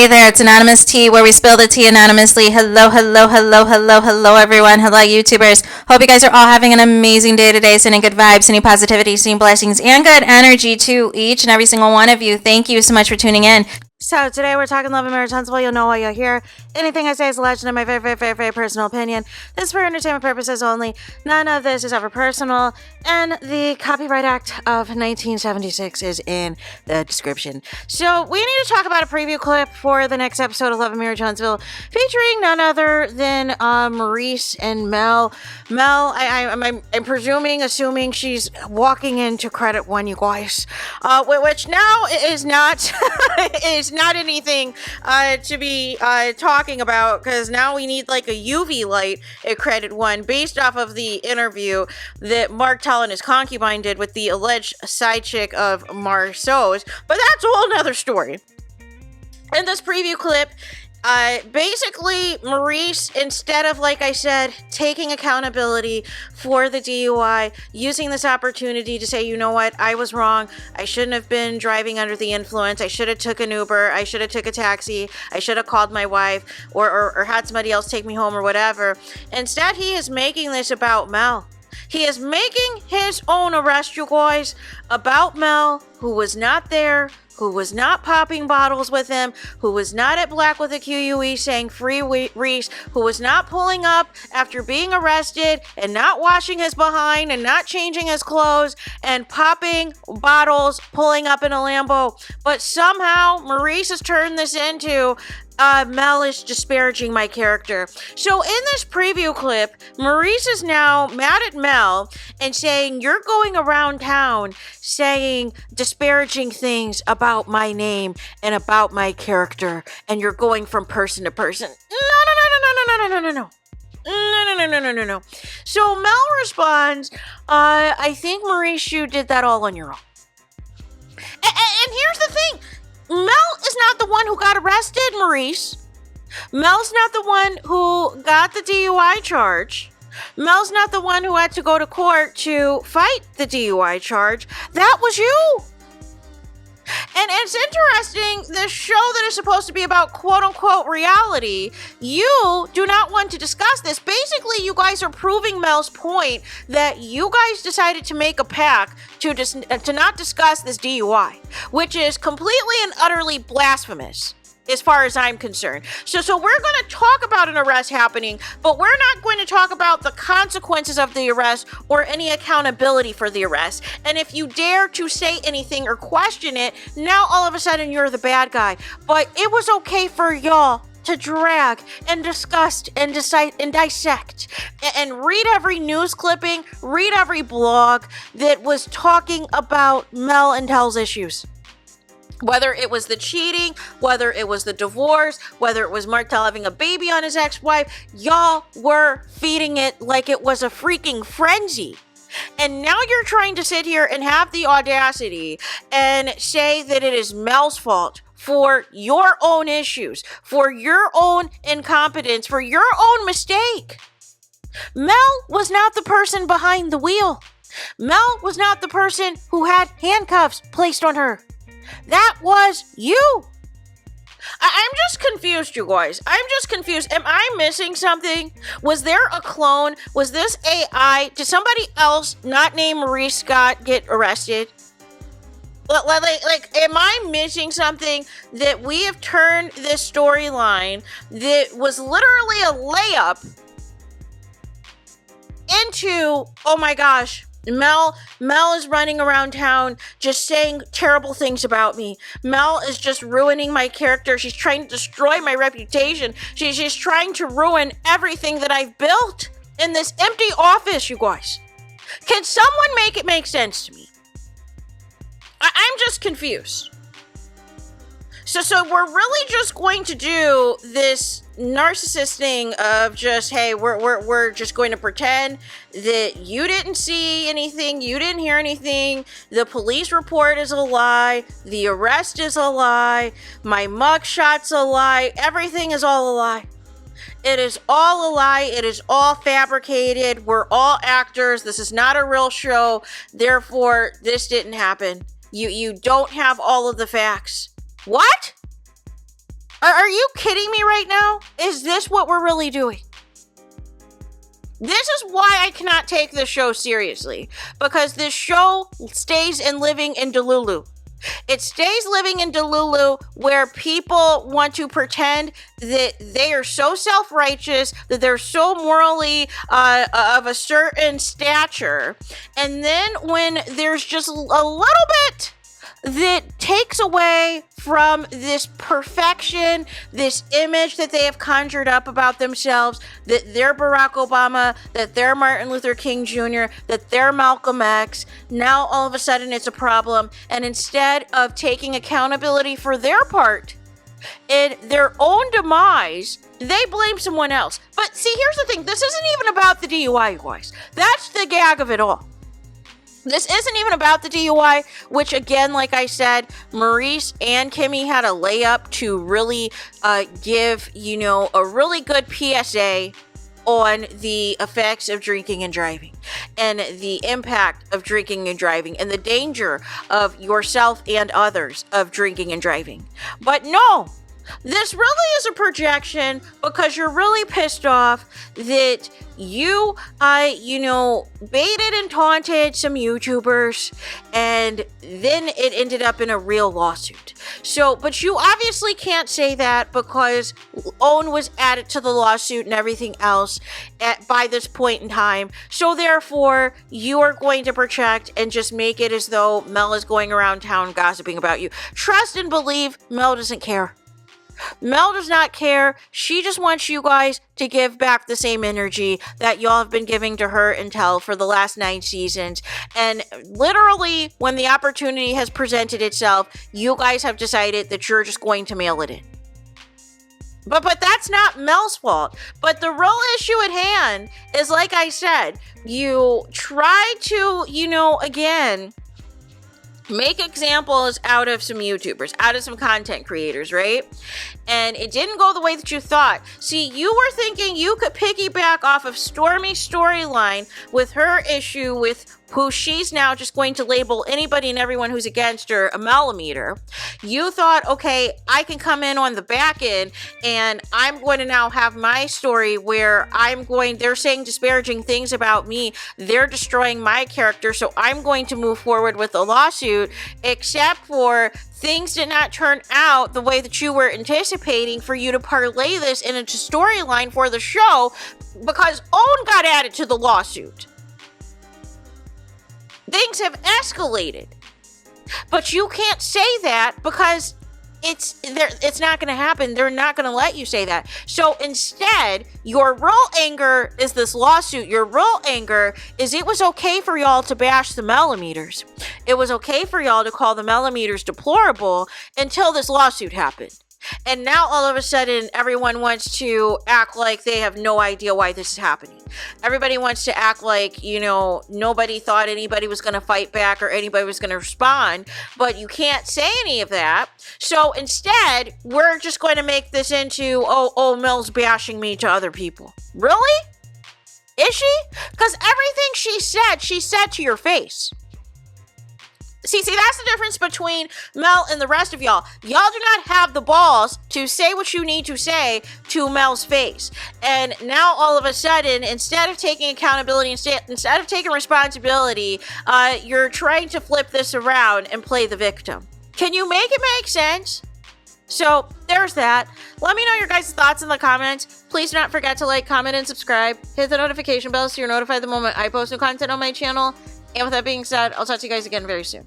there, it's Anonymous Tea, where we spill the tea anonymously. Hello, everyone. Hello, YouTubers. Hope you guys are all having an amazing day today, sending good vibes, sending positivity, sending blessings, and good energy to each and every single one of you. Thank you so much for tuning in. So today we're talking love and marriage huntsville. You'll know why you're here. Anything I say is a legend in my very personal opinion. This is for entertainment purposes only. None of this is ever personal. And the Copyright Act of 1976 is in the description. So we need to talk about a preview clip for the next episode of Love and Marriage Huntsville, featuring none other than Maurice and Mel. Mel, I'm assuming she's walking into credit one, you guys, which now is not is not anything to be talking about, because now we need like a UV light at credit one, based off of the interview that Mark Tell and his concubine did with the alleged side chick of MAURICE. But that's a whole nother story. In this preview clip, basically Maurice, instead of, like I said, taking accountability for the DUI, using this opportunity to say, you know what, I was wrong. I shouldn't have been driving under the influence. I should have took an Uber. I should have took a taxi. I should have called my wife or had somebody else take me home or whatever. Instead, he is making this about Mel. He is making his own arrest, you guys, about Mel, who was not there, who was not popping bottles with him, who was not at Black with a QUE saying free Reese, who was not pulling up after being arrested and not washing his behind and not changing his clothes and popping bottles, pulling up in a Lambo. But somehow Maurice has turned this into Mel is disparaging my character. So in this preview clip, Maurice is now mad at Mel and saying, you're going around town saying disparaging things about my name and about my character, and you're going from person to person. No. So Mel responds, I think Maurice, you did that all on your own. And here's the thing. Mel is not the one who got arrested, Maurice. Mel's not the one who got the DUI charge. Mel's not the one who had to go to court to fight the DUI charge. That was you. And it's interesting, this show that is supposed to be about quote-unquote reality, you do not want to discuss this. Basically, you guys are proving Mel's point that you guys decided to make a pact to not discuss this DUI, which is completely and utterly blasphemous, as far as I'm concerned. So we're going to talk about an arrest happening, but we're not going to talk about the consequences of the arrest or any accountability for the arrest. And if you dare to say anything or question it, now all of a sudden you're the bad guy. But it was okay for y'all to drag and discuss and decide and dissect and read every news clipping, read every blog that was talking about Mel and Tell's issues. Whether it was the cheating, whether it was the divorce, whether it was Martel having a baby on his ex-wife, y'all were feeding it like it was a freaking frenzy. And now you're trying to sit here and have the audacity and say that it is Mel's fault for your own issues, for your own incompetence, for your own mistake. Mel was not the person behind the wheel. Mel was not the person who had handcuffs placed on her. That was you. I'm just confused, you guys. I'm just confused. Am I missing something? Was there a clone? Was this AI? Did somebody else not named Maurice Scott get arrested? Like, am I missing something that we have turned this storyline that was literally a layup into, oh my gosh, Mel is running around town just saying terrible things about me. Mel is just ruining my character. She's trying to destroy my reputation. She's trying to ruin everything that I've built in this empty office, you guys. Can someone make it make sense to me? I'm just confused. So we're really just going to do this narcissist thing of just, hey, we're just going to pretend that you didn't see anything, you didn't hear anything, the police report is a lie, the arrest is a lie, my mugshot's a lie, everything is all a lie. It is all a lie. It is all fabricated. We're all actors. This is not a real show. Therefore, this didn't happen. You don't have all of the facts. What? Are you kidding me right now? Is this what we're really doing? This is why I cannot take this show seriously, because this show stays in living in Delulu. It stays living in Delulu where people want to pretend that they are so self-righteous, that they're so morally of a certain stature. And then when there's just a little bit that takes away from this perfection, this image that they have conjured up about themselves, that they're Barack Obama, that they're Martin Luther King Jr., that they're Malcolm X, now all of a sudden it's a problem. And instead of taking accountability for their part in their own demise, they blame someone else. But see, here's the thing. This isn't even about the DUI, you guys. That's the gag of it all. This isn't even about the DUI, which again, like I said, Maurice and Kimmy had a layup to really give, a really good PSA on the effects of drinking and driving and the impact of drinking and driving and the danger of yourself and others of drinking and driving. But no, this really is a projection because you're really pissed off that you, baited and taunted some YouTubers and then it ended up in a real lawsuit. So, but you obviously can't say that because OWN was added to the lawsuit and everything else by this point in time. So therefore, you are going to project and just make it as though Mel is going around town gossiping about you. Trust and believe Mel doesn't care. Mel does not care. She just wants you guys to give back the same energy that y'all have been giving to her and Tell for the last 9 seasons. And literally, when the opportunity has presented itself, you guys have decided that you're just going to mail it in. But that's not Mel's fault. But the real issue at hand is, like I said, you try to, again, make examples out of some YouTubers, out of some content creators, right? And it didn't go the way that you thought. See, you were thinking you could piggyback off of Stormy's storyline with her issue with who she's now just going to label anybody and everyone who's against her a millimeter. You thought, okay, I can come in on the back end and I'm going to now have my story where they're saying disparaging things about me. They're destroying my character. So I'm going to move forward with a lawsuit, except for things did not turn out the way that you were anticipating for you to parlay this in a storyline for the show because OWN got added to the lawsuit. Things have escalated. But you can't say that because it's not going to happen. They're not going to let you say that. So instead, your real anger is this lawsuit. Your real anger is it was okay for y'all to bash the millimeters. It was okay for y'all to call the millimeters deplorable until this lawsuit happened. And now all of a sudden, everyone wants to act like they have no idea why this is happening. Everybody wants to act like, nobody thought anybody was going to fight back or anybody was going to respond. But you can't say any of that. So instead, we're just going to make this into, Mel's bashing me to other people. Really? Is she? Because everything she said to your face. See, that's the difference between Mel and the rest of y'all. Y'all do not have the balls to say what you need to say to Mel's face. And now all of a sudden, instead of taking accountability, instead of taking responsibility, you're trying to flip this around and play the victim. Can you make it make sense? So there's that. Let me know your guys' thoughts in the comments. Please do not forget to like, comment, and subscribe. Hit the notification bell so you're notified the moment I post new content on my channel. And with that being said, I'll talk to you guys again very soon.